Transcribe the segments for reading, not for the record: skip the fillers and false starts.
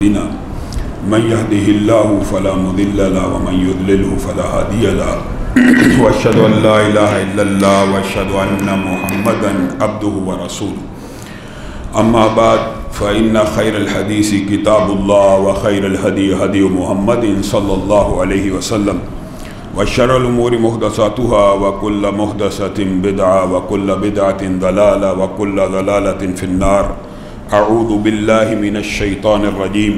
من يهده الله فلا مضل له ومن يضلله فلا هادي له واشهد ان لا اله الا الله واشهد ان محمدا عبده ورسوله اما بعد فان خير الحديث كتاب الله وخير الهدي هدي محمد صلى الله عليه وسلم وشر الامور محدثاتها وكل محدثة بدعة وكل بدعة ضلالة وكل ضلالة في النار. اعوذ باللہ من الشیطان الرجیم.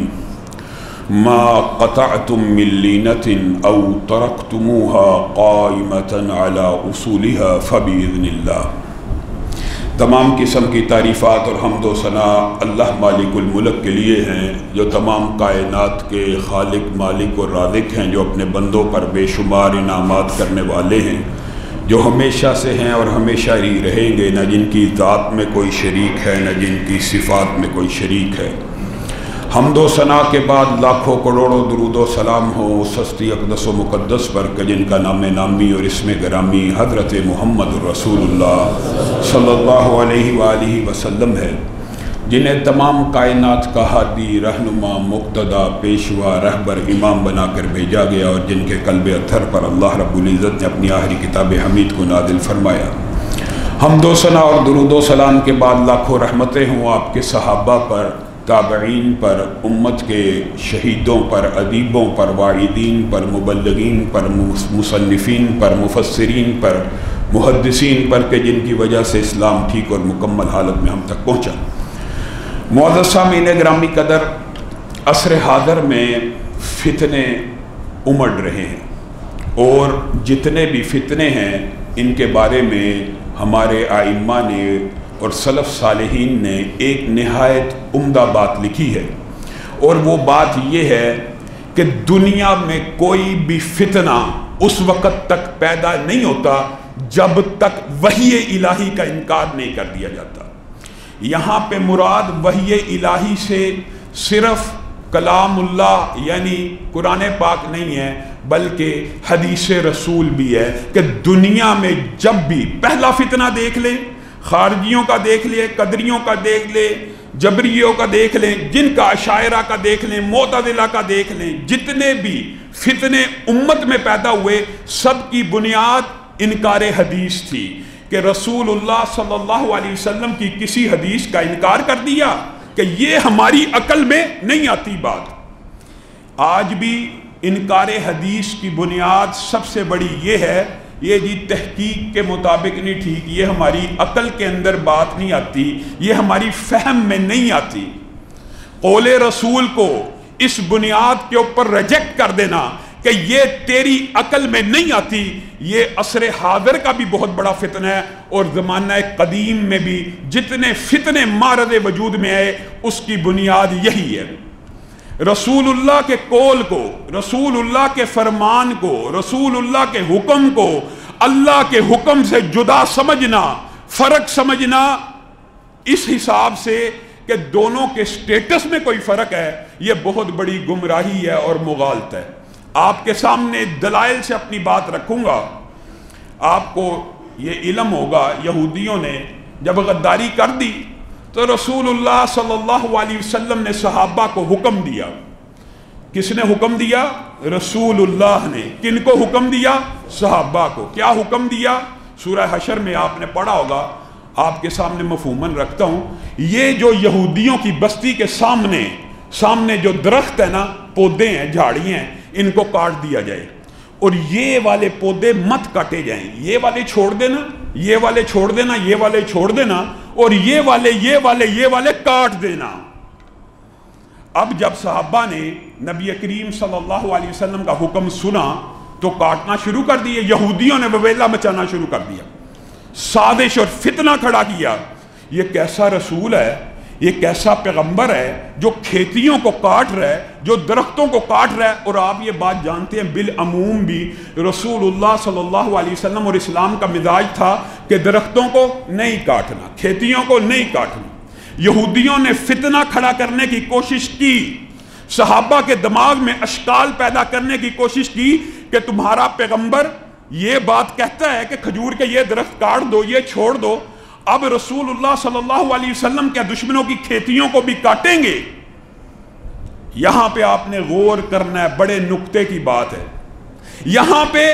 ما قطعتم من لینة او ترکتموها قائمة على اصولها فبإذن اللہ. تمام قسم کی تعریفات اور حمد و ثنا اللہ مالک الملک کے لیے ہیں، جو تمام کائنات کے خالق، مالک اور رازق ہیں، جو اپنے بندوں پر بے شمار انعامات کرنے والے ہیں، جو ہمیشہ سے ہیں اور ہمیشہ ہی رہیں گے، نہ جن کی ذات میں کوئی شریک ہے نہ جن کی صفات میں کوئی شریک ہے. حمد و ثنا کے بعد لاکھوں کروڑوں درود و سلام ہو اس ہستی اقدس و مقدس پر کہ جن کا نام نامی اور اسم گرامی حضرت محمد رسول اللہ صلی اللہ علیہ وآلہ وسلم ہے، جنہیں تمام کائنات کا ہادی، رہنما، مقتدا، پیشوا، رہبر، امام بنا کر بھیجا گیا، اور جن کے قلب اطہر پر اللہ رب العزت نے اپنی آخری کتاب حمید کو نازل فرمایا. حمد و ثنا اور درود و سلام کے بعد لاکھوں رحمتیں ہوں آپ کے صحابہ پر، تابعین پر، امت کے شہیدوں پر، ادیبوں پر، واعظین پر، مبلغین پر، مصنفین پر، مفسرین پر، محدثین پر، کہ جن کی وجہ سے اسلام ٹھیک اور مکمل حالت میں ہم تک پہنچا. معزز سامعین گرامی قدر، عصر حاضر میں فتنے امڑ رہے ہیں، اور جتنے بھی فتنے ہیں ان کے بارے میں ہمارے ائمہ نے اور سلف صالحین نے ایک نہایت عمدہ بات لکھی ہے، اور وہ بات یہ ہے کہ دنیا میں کوئی بھی فتنہ اس وقت تک پیدا نہیں ہوتا جب تک وحی الہی کا انکار نہیں کر دیا جاتا. یہاں پہ مراد وحی الہی سے صرف کلام اللہ یعنی قرآن پاک نہیں ہے، بلکہ حدیث رسول بھی ہے، کہ دنیا میں جب بھی پہلا فتنہ دیکھ لیں، خارجیوں کا دیکھ لیں، قدریوں کا دیکھ لیں، جبریوں کا دیکھ لیں، جن کا اشاعرہ کا دیکھ لیں، معتزلہ کا دیکھ لیں، جتنے بھی فتنے امت میں پیدا ہوئے سب کی بنیاد انکار حدیث تھی، کہ رسول اللہ صلی اللہ علیہ وسلم کی کسی حدیث کا انکار کر دیا کہ یہ ہماری عقل میں نہیں آتی بات. آج بھی انکار حدیث کی بنیاد سب سے بڑی یہ ہے، یہ جی تحقیق کے مطابق نہیں ٹھیک، یہ ہماری عقل کے اندر بات نہیں آتی، یہ ہماری فہم میں نہیں آتی. قول رسول کو اس بنیاد کے اوپر ریجیکٹ کر دینا کہ یہ تیری عقل میں نہیں آتی، یہ عصر حاضر کا بھی بہت بڑا فتنہ ہے، اور زمانہ قدیم میں بھی جتنے فتنے مارد وجود میں آئے اس کی بنیاد یہی ہے. رسول اللہ کے قول کو، رسول اللہ کے فرمان کو، رسول اللہ کے حکم کو اللہ کے حکم سے جدا سمجھنا، فرق سمجھنا اس حساب سے کہ دونوں کے سٹیٹس میں کوئی فرق ہے، یہ بہت بڑی گمراہی ہے اور مغالطہ ہے. آپ کے سامنے دلائل سے اپنی بات رکھوں گا. آپ کو یہ علم ہوگا، یہودیوں نے جب غداری کر دی تو رسول اللہ صلی اللہ علیہ وسلم نے صحابہ کو حکم دیا. کس نے حکم دیا؟ رسول اللہ نے. کن کو حکم دیا؟ صحابہ کو. کیا حکم دیا؟ سورہ حشر میں آپ نے پڑھا ہوگا، آپ کے سامنے مفہوماً رکھتا ہوں. یہ جو یہودیوں کی بستی کے سامنے جو درخت ہے نا، پودے ہیں، جھاڑیاں ہیں، ان کو کاٹ دیا جائے، اور یہ والے پودے مت کاٹے جائیں، یہ والے چھوڑ دینا، یہ والے چھوڑ دینا، یہ والے چھوڑ دینا، اور یہ والے کاٹ دینا. اب جب صحابہ نے نبی کریم صلی اللہ علیہ وسلم کا حکم سنا تو کاٹنا شروع کر دیے. یہودیوں نے وبیلہ مچانا شروع کر دیا، سازش اور فتنہ کھڑا کیا. یہ کیسا رسول ہے، یہ کیسا پیغمبر ہے جو کھیتیوں کو کاٹ رہا ہے، جو درختوں کو کاٹ رہا ہے. اور آپ یہ بات جانتے ہیں بالعموم بھی رسول اللہ صلی اللہ علیہ وسلم اور اسلام کا مزاج تھا کہ درختوں کو نہیں کاٹنا، کھیتیوں کو نہیں کاٹنا. یہودیوں نے فتنہ کھڑا کرنے کی کوشش کی، صحابہ کے دماغ میں اشکال پیدا کرنے کی کوشش کی کہ تمہارا پیغمبر یہ بات کہتا ہے کہ کھجور کے یہ درخت کاٹ دو، یہ چھوڑ دو، اب رسول اللہ صلی اللہ علیہ وسلم کے دشمنوں کی کھیتیوں کو بھی کاٹیں گے. یہاں پہ آپ نے غور کرنا ہے، بڑے نکتے کی بات ہے۔ یہاں پہ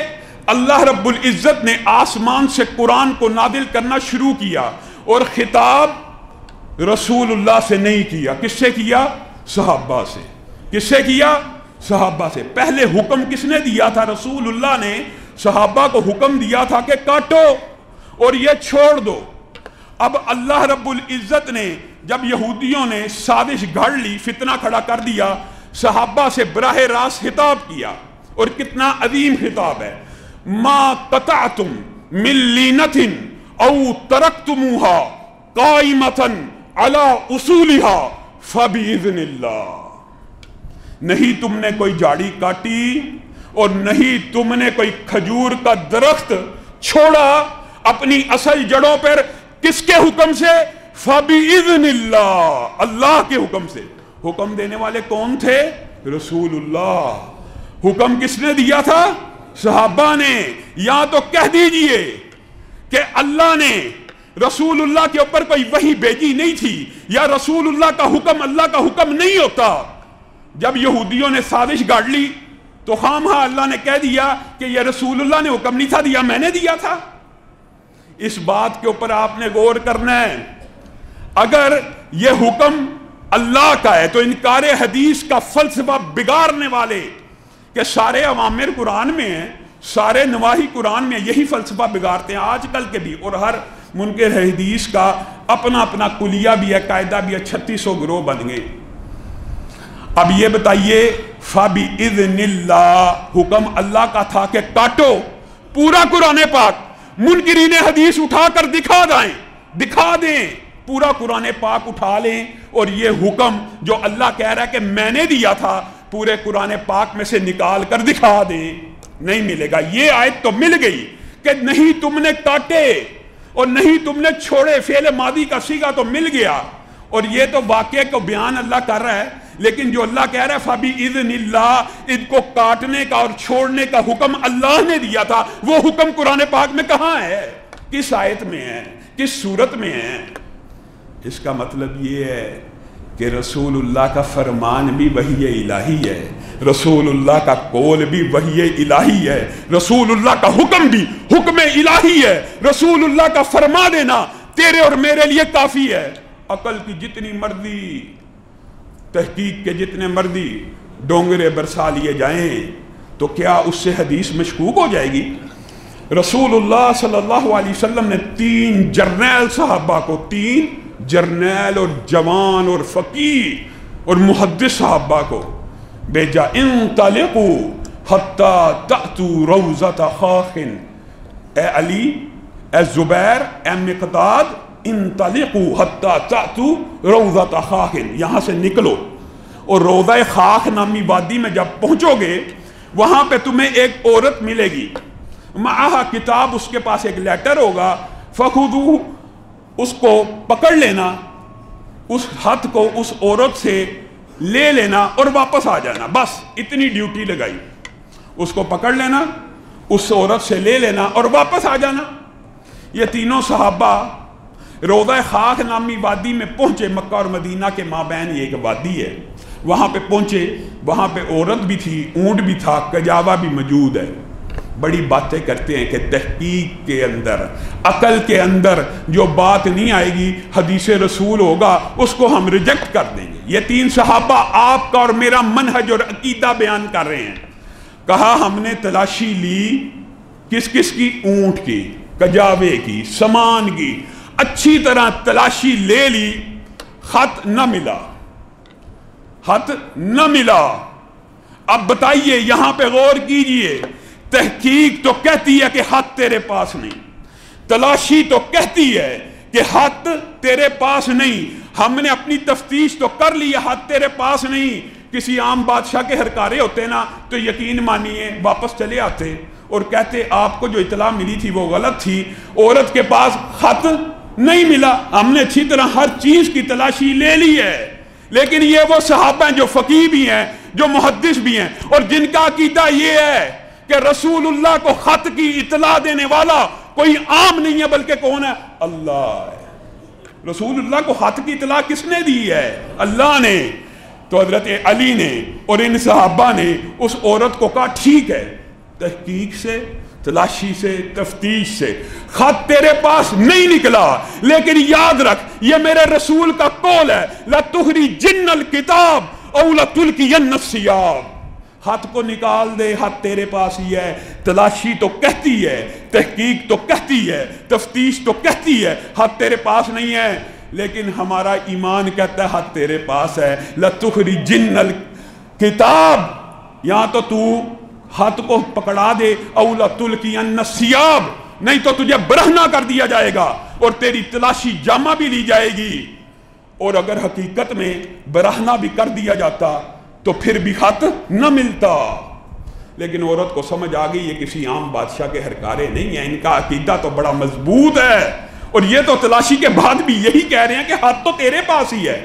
اللہ رب العزت نے آسمان سے قرآن کو نازل کرنا شروع کیا، اور خطاب رسول اللہ سے نہیں کیا، کس سے کیا؟ صحابہ سے۔ کس سے کیا؟ صحابہ سے۔ پہلے حکم کس نے دیا تھا؟ رسول اللہ نے صحابہ کو حکم دیا تھا کہ کاٹو اور یہ چھوڑ دو۔ اب اللہ رب العزت نے جب یہودیوں نے سازش گھڑ لی، فتنہ کھڑا کر دیا، صحابہ سے براہ راست خطاب کیا، اور کتنا عظیم خطاب ہے، ما قطعتم من لینۃ او ترکتموها قائمۃ علی اصولها فباذن اللہ۔ نہیں تم نے کوئی جاڑی کاٹی اور نہیں تم نے کوئی کھجور کا درخت چھوڑا اپنی اصل جڑوں پر، کس کے حکم سے؟ فباذن اللہ، اللہ کے حکم سے۔ حکم دینے والے کون تھے؟ رسول اللہ۔ حکم کس نے دیا تھا؟ صحابہ نے۔ یا تو کہہ دیجئے کہ اللہ نے رسول اللہ کے اوپر کوئی وحی بھیجی نہیں تھی، یا رسول اللہ کا حکم اللہ کا حکم نہیں ہوتا۔ جب یہودیوں نے سازش گاڑ لی تو خامخواہ اللہ نے کہہ دیا کہ یہ رسول اللہ نے حکم نہیں تھا دیا، میں نے دیا تھا۔ اس بات کے اوپر آپ نے غور کرنا ہے۔ اگر یہ حکم اللہ کا ہے تو انکار حدیث کا فلسفہ بگاڑنے والے کہ سارے اوامر قرآن میں ہیں، سارے نواہی قرآن میں، یہی فلسفہ بگاڑتے ہیں آج کل کے بھی، اور ہر منکر حدیث کا اپنا اپنا کلیہ بھی ہے، قاعدہ بھی ہے، 3600 گروہ بن گئے۔ اب یہ بتائیے، فَبِإِذْنِ اللَّهِ، حکم اللہ کا تھا کہ کاٹو پورا قرآن پاک، منکرین حدیث اٹھا کر دکھا دیں، پورا قرآن پاک اٹھا لیں، اور یہ حکم جو اللہ کہہ رہا ہے کہ میں نے دیا تھا پورے قرآن پاک میں سے نکال کر دکھا دیں، نہیں ملے گا۔ یہ آیت تو مل گئی کہ نہیں تم نے کاٹے اور نہیں تم نے چھوڑے، فعل ماضی کا صیغہ تو مل گیا، اور یہ تو واقعے کو بیان اللہ کر رہا ہے، لیکن جو اللہ کہہ رہا ہے فَبِإِذْنِ اللَّهِ، ان کو کاٹنے کا اور چھوڑنے کا حکم اللہ نے دیا تھا، وہ حکم قرآن پاک میں کہاں ہے؟ کس آیت میں ہے؟ کس صورت میں ہے؟ اس کا مطلب یہ ہے کہ رسول اللہ کا فرمان بھی وحی الہی ہے، رسول اللہ کا قول بھی وحی الہی ہے، رسول اللہ کا حکم بھی حکم الہی ہے، رسول اللہ کا فرما دینا تیرے اور میرے لیے کافی ہے۔ عقل کی جتنی مرضی، تحقیق کے جتنے مرضی ڈونگرے برسا لیے جائیں تو کیا اس سے حدیث مشکوک ہو جائے گی؟ رسول اللہ صلی اللہ علیہ وسلم نے 3 جرنیل صحابہ کو، 3 جرنیل اور جوان اور فقیہ اور محدث صحابہ کو بھیجا، انطلقوا حتی تأتوا روضۃ خاخ، اے علی، اے زبیر، اے مقداد، انطلقوا حتی تأتوا روضۃ خاخ، یہاں سے نکلو اور روضہ خاخ نامی وادی میں جب پہنچو گے وہاں پہ تمہیں ایک عورت ملے گی، معہا کتاب، اس کے پاس ایک لیٹر ہوگا، فخذوہ، اس کو پکڑ لینا، اس ہاتھ کو اس عورت سے لے لینا اور واپس آ جانا، بس اتنی ڈیوٹی لگائی، اس کو پکڑ لینا، اس عورت سے لے لینا اور واپس آ جانا۔ یہ تینوں صحابہ روضہ خاخ نامی وادی میں پہنچے، مکہ اور مدینہ کے مابین یہ ایک وادی ہے، وہاں پہ پہنچے، وہاں پہ عورت بھی تھی، اونٹ بھی تھا، کجاوا بھی موجود ہے۔ بڑی باتیں کرتے ہیں کہ تحقیق کے اندر، عقل کے اندر جو بات نہیں آئے گی، حدیث رسول ہوگا، اس کو ہم ریجیکٹ کر دیں گے۔ یہ 3 صحابہ آپ کا اور میرا منہج اور عقیدہ بیان کر رہے ہیں۔ کہا ہم نے تلاشی لی، کس کس کی؟ اونٹ کی، کجاوے کی، سامان کی، اچھی طرح تلاشی لے لی، خط نہ ملا، خط نہ ملا۔ اب بتائیے، یہاں پہ غور کیجئے، تحقیق تو کہتی ہے کہ خط تیرے پاس نہیں، تلاشی تو کہتی ہے کہ خط تیرے پاس نہیں، ہم نے اپنی تفتیش تو کر لی، خط تیرے پاس نہیں۔ کسی عام بادشاہ کے ہرکارے ہوتے نا تو یقین مانیے واپس چلے آتے اور کہتے آپ کو جو اطلاع ملی تھی وہ غلط تھی، عورت کے پاس خط نہیں ملا، ہم نے اچھی طرح ہر چیز کی تلاشی لے لی ہے۔ لیکن یہ وہ صحابہ ہیں جو فقیہ بھی ہیں، جو محدث بھی ہیں، اور جن کا عقیدہ یہ ہے کہ رسول اللہ کو خط کی اطلاع دینے والا کوئی عام نہیں ہے، بلکہ کون ہے؟ اللہ ہے۔ رسول اللہ کو خط کی اطلاع کس نے دی ہے؟ اللہ نے۔ تو حضرت علی نے اور ان صحابہ نے اس عورت کو کہا ٹھیک ہے، تحقیق سے، تلاشی سے، تفتیش سے خط تیرے پاس نہیں نکلا، لیکن یاد رکھ یہ میرے رسول کا قول ہے، لَتُخْرِجِنَّ الْكِتَابَ أَوْ لَتُلْقِيَنَّ الثِّيَابَ، خط کو نکال دے، خط تیرے پاس ہی ہے، تلاشی تو کہتی ہے، تحقیق تو کہتی ہے، تفتیش تو کہتی ہے خط تیرے پاس نہیں ہے، لیکن ہمارا ایمان کہتا ہے خط تیرے پاس ہے، لَتُخْرِجِنَّ الْكِتَابَ، یہاں تو خط کو پکڑا دے، او لَتُلْقِيَنَّ الثِّيَابَ، نہیں تو تجھے برہنہ کر دیا جائے گا اور تیری تلاشی جامہ بھی لی جائے گی، اور اگر حقیقت میں برہنہ بھی کر دیا جاتا تو پھر بھی خط نہ ملتا۔ لیکن عورت کو سمجھ آ گئی یہ کسی عام بادشاہ کے ہرکارے نہیں ہیں، ان کا عقیدہ تو بڑا مضبوط ہے، اور یہ تو تلاشی کے بعد بھی یہی کہہ رہے ہیں کہ خط تو تیرے پاس ہی ہے۔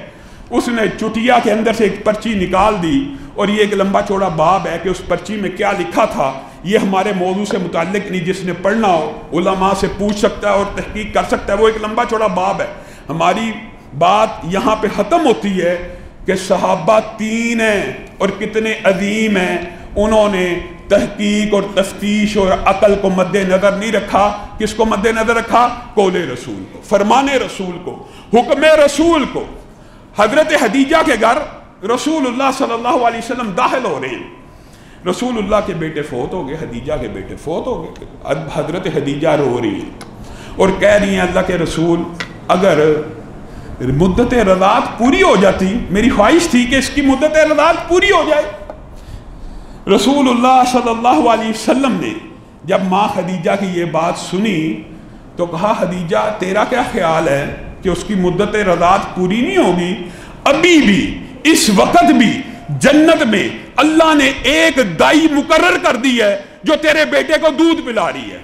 اس نے چٹیا کے اندر سے ایک پرچی نکال دی، اور یہ ایک لمبا چوڑا باب ہے کہ اس پرچی میں کیا لکھا تھا یہ ہمارے موضوع سے متعلق نہیں، جس نے پڑھنا ہو علماء سے پوچھ سکتا ہے اور تحقیق کر سکتا ہے، وہ ایک لمبا چوڑا باب ہے۔ ہماری بات یہاں پہ ختم ہوتی ہے کہ صحابہ 3 ہیں اور کتنے عظیم ہیں، انہوں نے تحقیق اور تفتیش اور عقل کو مد نظر نہیں رکھا۔ کس کو مد نظر رکھا؟ قول رسول کو، فرمان رسول کو، حکم رسول کو۔ حضرت خدیجہ کے گھر رسول اللہ صلی اللہ علیہ وسلم داخل ہو رہے ہیں، رسول اللہ کے بیٹے فوت ہو گئے، خدیجہ کے بیٹے فوت ہو گئے، اب حضرت خدیجہ رو رہی ہیں اور کہہ رہی ہیں اللہ کے رسول اگر مدت رضاعت پوری ہو جاتی، میری خواہش تھی کہ اس کی مدت رضاعت پوری ہو جائے۔ رسول اللہ صلی اللہ علیہ وسلم نے جب ماں خدیجہ کی یہ بات سنی تو کہا خدیجہ تیرا کیا خیال ہے کہ اس کی مدت رضاعت پوری نہیں ہوگی؟ ابھی بھی اس وقت بھی جنت میں اللہ نے ایک دائی مقرر کر دی ہے جو تیرے بیٹے کو دودھ پلا رہی ہے۔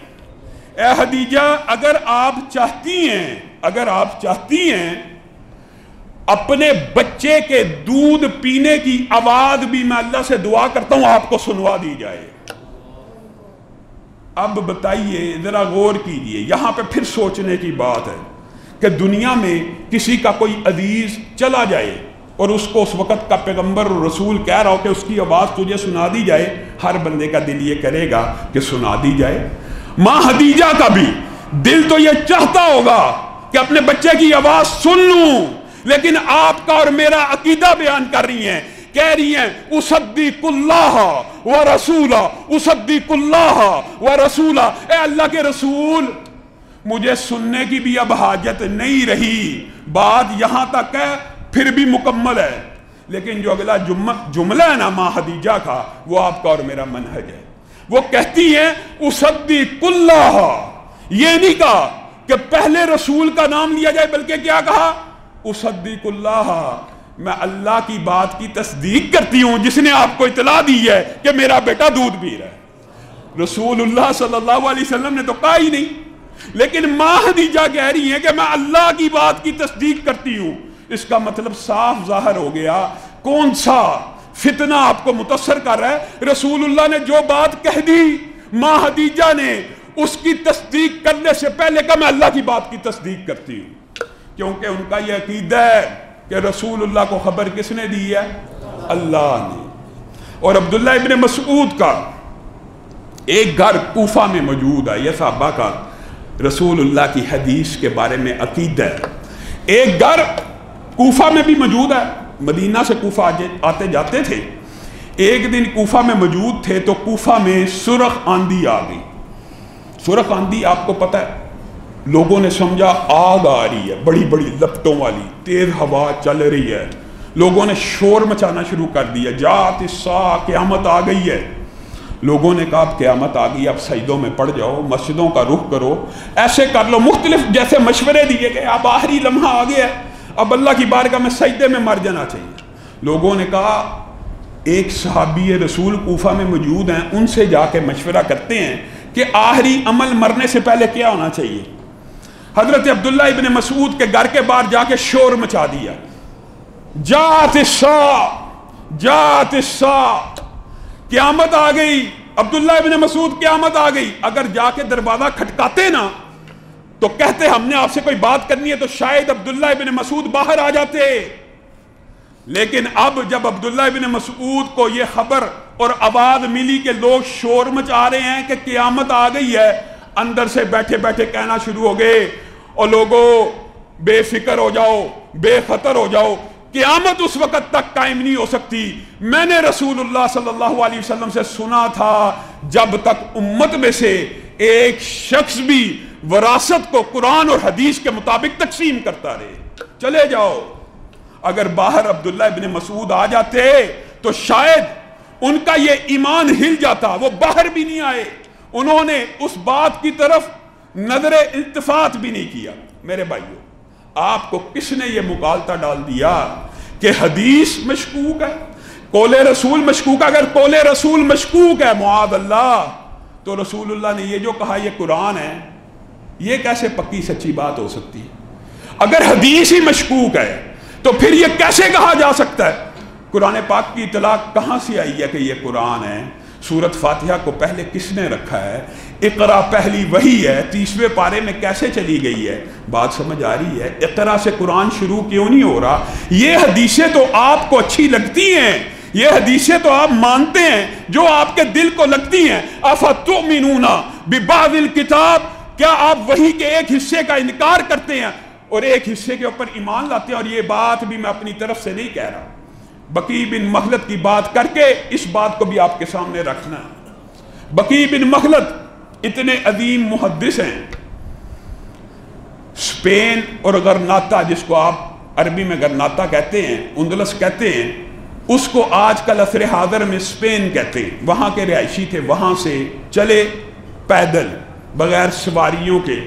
اے خدیجہ اگر آپ چاہتی ہیں اپنے بچے کے دودھ پینے کی آواز بھی میں اللہ سے دعا کرتا ہوں آپ کو سنوا دی جائے۔ اب بتائیے ذرا غور کیجئے، یہاں پہ پھر سوچنے کی بات ہے کہ دنیا میں کسی کا کوئی عزیز چلا جائے اور اس کو اس وقت کا پیغمبر اور رسول کہہ رہا ہو کہ اس کی آواز تجھے سنا دی جائے، ہر بندے کا دل یہ کرے گا کہ سنا دی جائے۔ ماں خدیجہ کا بھی دل تو یہ چاہتا ہوگا کہ اپنے بچے کی آواز سن لوں، لیکن آپ کا اور میرا عقیدہ بیان کر رہی ہیں، کہہ رہی ہیں اصدق اللہ و رسولہ، اصدق اللہ و رسولہ، اے اللہ کے رسول مجھے سننے کی بھی اب حاجت نہیں رہی، بات یہاں تک ہے پھر بھی مکمل ہے، لیکن جو اگلا جملہ ہے نا ماں خدیجہ کا وہ آپ کا اور میرا منہج ہے۔ وہ کہتی ہیں اصدق اللہ، یہ نہیں کہا کہ پہلے رسول کا نام لیا جائے بلکہ کیا کہا؟ اصدق اللہ، میں اللہ کی بات کی تصدیق کرتی ہوں جس نے آپ کو اطلاع دی ہے کہ میرا بیٹا دودھ پی رہا ہے۔ رسول اللہ صلی اللہ علیہ وسلم نے تو کہا ہی نہیں، لیکن ماں خدیجہ کہہ رہی ہیں کہ میں اللہ کی بات کی تصدیق کرتی ہوں۔ اس کا مطلب صاف ظاہر ہو گیا کون سا فتنہ آپ کو متاثر کر رہا ہے۔ رسول اللہ نے جو بات کہہ دی ماں خدیجہ نے اس کی تصدیق کرنے سے پہلے کہا میں اللہ کی بات کی تصدیق کرتی ہوں، کیونکہ ان کا یہ عقیدہ ہے کہ رسول اللہ کو خبر کس نے دی ہے؟ اللہ نے۔ اور عبداللہ ابن مسعود کا ایک گھر کوفہ میں موجود ہے، یہ صحابہ کا رسول اللہ کی حدیث کے بارے میں عقیدہ ہے۔ ایک گھر کوفہ میں بھی موجود ہے، مدینہ سے کوفہ آتے جاتے تھے۔ ایک دن کوفہ میں موجود تھے تو کوفہ میں سرخ آندھی آ گئی۔ سرخ آندھی آپ کو پتہ ہے، لوگوں نے سمجھا آگ آ رہی ہے، بڑی بڑی لپٹوں والی تیز ہوا چل رہی ہے، لوگوں نے شور مچانا شروع کر دیا، جات الساعہ، قیامت آ گئی ہے۔ لوگوں نے کہا اب قیامت آ گئی، اب سجدوں میں پڑ جاؤ، مسجدوں کا رخ کرو، ایسے کر لو، مختلف جیسے مشورے دیے گئے، اب آخری لمحہ آ گیا ہے، اب اللہ کی بارگاہ میں سجدے میں مر جانا چاہیے۔ لوگوں نے کہا ایک صحابی رسول کوفہ میں موجود ہیں، ان سے جا کے مشورہ کرتے ہیں کہ آخری عمل مرنے سے پہلے کیا ہونا چاہیے۔ حضرت عبداللہ ابن مسعود کے گھر کے باہر جا کے شور مچا دیا، جات الساعہ، جات الساعہ، قیامت آ گئی۔ عبداللہ ابن مسعود قیامت آ گئی، اگر جا کے دروازہ کھٹکاتے نا تو کہتے ہم نے آپ سے کوئی بات کرنی ہے، تو شاید عبداللہ ابن مسعود باہر آ جاتے۔ لیکن اب جب عبداللہ ابن مسعود کو یہ خبر اور آواز ملی کہ لوگ شور مچا رہے ہیں کہ قیامت آ گئی ہے، اندر سے بیٹھے بیٹھے کہنا شروع ہو گئے، اور لوگوں بے فکر ہو جاؤ، بے خطر ہو جاؤ، قیامت اس وقت تک قائم نہیں ہو سکتی۔ میں نے رسول اللہ صلی اللہ علیہ وسلم سے سنا تھا جب تک امت میں سے ایک شخص بھی وراثت کو قرآن اور حدیث کے مطابق تقسیم کرتا رہے، چلے جاؤ۔ اگر باہر عبداللہ ابن مسعود آ جاتے تو شاید ان کا یہ ایمان ہل جاتا، وہ باہر بھی نہیں آئے، انہوں نے اس بات کی طرف نظر التفات بھی نہیں کیا۔ میرے بھائیو، آپ کو کس نے یہ مغالطہ ڈال دیا کہ حدیث مشکوک ہے، قول رسول مشکوک ہے؟ اگر قول رسول مشکوک ہے معاذ اللہ، تو رسول اللہ نے یہ جو کہا یہ قرآن ہے، یہ کیسے پکی سچی بات ہو سکتی ہے؟ اگر حدیث ہی مشکوک ہے تو پھر یہ کیسے کہا جا سکتا ہے؟ قرآن پاک کی اطلاع کہاں سے آئی ہے کہ یہ قرآن ہے؟ سورت فاتحہ کو پہلے کس نے رکھا ہے؟ اقرا پہلی وحی ہے، 30ویں پارے میں کیسے چلی گئی ہے؟ بات سمجھ آ رہی ہے؟ اقرا سے قرآن شروع کیوں نہیں ہو رہا؟ یہ حدیثیں تو آپ کو اچھی لگتی ہیں، یہ حدیثیں تو آپ مانتے ہیں جو آپ کے دل کو لگتی ہیں۔ افتؤمنون ببعض الکتاب، کیا آپ وحی کے ایک حصے کا انکار کرتے ہیں اور ایک حصے کے اوپر ایمان لاتے ہیں؟ اور یہ بات بھی میں اپنی طرف سے نہیں کہہ رہا، بقی بن مخلد کی بات کر کے اس بات کو بھی آپ کے سامنے رکھنا ہے۔ بقی بن مخلد اتنے عظیم محدث ہیں، اسپین اور غرناطہ، جس کو آپ عربی میں غرناطہ کہتے ہیں، اندلس کہتے ہیں، اس کو آج کل عصر حاضر میں اسپین کہتے ہیں، وہاں کے رہائشی تھے، وہاں سے چلے پیدل بغیر سواریوں کے،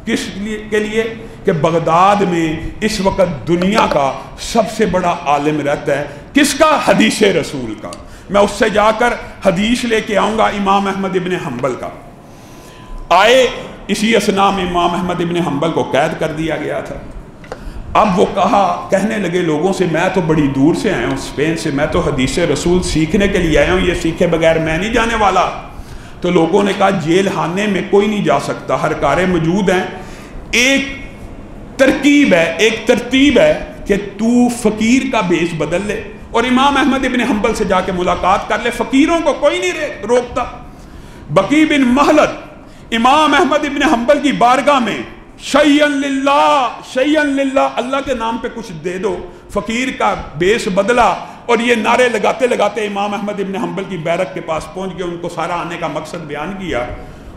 کس کے لیے کہ بغداد میں اس وقت دنیا کا سب سے بڑا عالم رہتا ہے، کس کا؟ حدیث رسول کا۔ میں اس سے جا کر حدیث لے کے آؤں گا امام احمد ابن حنبل کا۔ آئے، اسی اسنا میں امام احمد ابن حنبل کو قید کر دیا گیا تھا۔ اب وہ کہنے لگے لوگوں سے، میں تو بڑی دور سے آیا ہوں، اسپین سے، میں تو حدیث رسول سیکھنے کے لیے آیا ہوں، یہ سیکھے بغیر میں نہیں جانے والا۔ تو لوگوں نے کہا جیل خانے میں کوئی نہیں جا سکتا، ہر کارے موجود ہیں، ایک ترکیب ہے، ایک ترتیب ہے کہ تو فقیر کا بیس بدل لے اور امام احمد ابن حنبل سے جا کے ملاقات کر لے، فقیروں کو کوئی نہیں روکتا۔ بقی بن مخلد امام احمد ابن حنبل کی بارگاہ میں شیئن للہ، شیئن للہ، اللہ کے نام پہ کچھ دے دو، فقیر کا بیس بدلا، اور یہ نعرے لگاتے لگاتے امام احمد ابن حنبل کی بیرک کے پاس پہنچ گئے، ان کو سارا آنے کا مقصد بیان کیا۔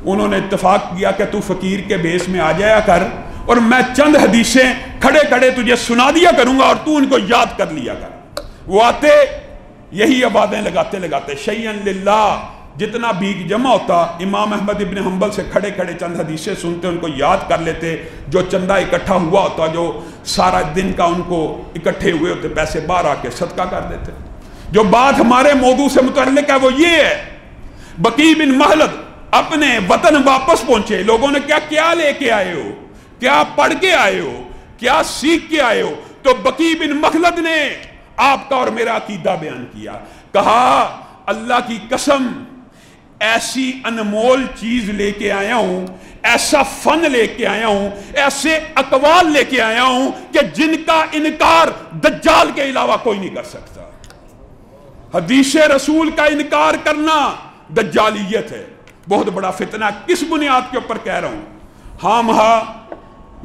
انہوں نے اتفاق کیا کہ تو فقیر کے بیس میں آ جایا کر، اور میں چند حدیثیں کھڑے کھڑے تجھے سنا دیا کروں گا اور تو ان کو یاد کر لیا کر۔ وہ آتے یہی آوازیں لگاتے لگاتے شیئن للہ، جتنا بھیگ جمع ہوتا امام احمد ابن حنبل سے کھڑے کھڑے چند حدیثیں سنتے، ان کو یاد کر لیتے، جو چندہ اکٹھا ہوا ہوتا، جو سارا دن کا ان کو اکٹھے ہوئے ہوتے پیسے، باہر آ کے صدقہ کر دیتے۔ جو بات ہمارے موضوع سے متعلق ہے وہ یہ ہے، بقی بن مخلد اپنے وطن واپس پہنچے، لوگوں نے کیا لے کے آئے ہو، کیا پڑھ کے آئے ہو، کیا سیکھ کے آئے ہو؟ تو بقی بن مخلد نے آپ کا اور میرا عقیدہ بیان کیا، کہا اللہ کی قسم ایسی انمول چیز لے کے آیا ہوں، ایسا فن لے کے آیا ہوں، ایسے اقوال لے کے آیا ہوں کہ جن کا انکار دجال کے علاوہ کوئی نہیں کر سکتا۔ حدیث رسول کا انکار کرنا دجالیت ہے، بہت بڑا فتنہ۔ کس بنیاد کے اوپر کہہ رہا ہوں؟ ہاں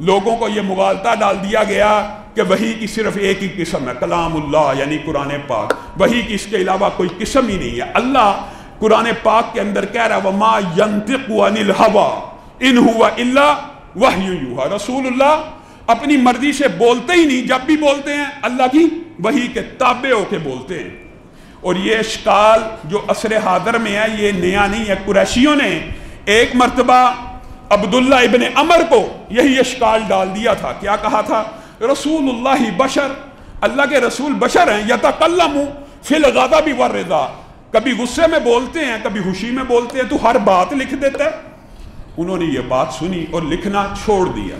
لوگوں کو یہ مغالطہ ڈال دیا گیا کہ وحی کی صرف ایک ہی قسم ہے، کلام اللہ یعنی قرآن پاک، وحی کی اس کے علاوہ کوئی قسم ہی نہیں ہے۔ اللہ قرآن پاک کے اندر کہہ رہا ہے وَمَا يَنْتِقُ عَنِ الْهَوَىٰ إِنْ هُوَ إِلَّا وَحْيٌ يُوحَىٰ، رسول اللہ اپنی مرضی سے بولتے ہی نہیں، جب بھی بولتے ہیں اللہ کی وحی کے تابع ہو کے بولتے ہیں۔ اور یہ اشکال جو عصر حاضر میں ہے یہ نیا نہیں ہے، قریشیوں نے ایک مرتبہ عبداللہ ابن عمر کو یہی اشکال ڈال دیا تھا۔ کیا کہا تھا؟ رسول اللہ بشر، اللہ کے رسول بشر ہیں، یتکلم فی الغضب والرضا، کبھی غصے میں بولتے ہیں کبھی خوشی میں بولتے ہیں، تو ہر بات لکھ دیتا ہے۔ انہوں نے یہ بات سنی اور لکھنا چھوڑ دیا۔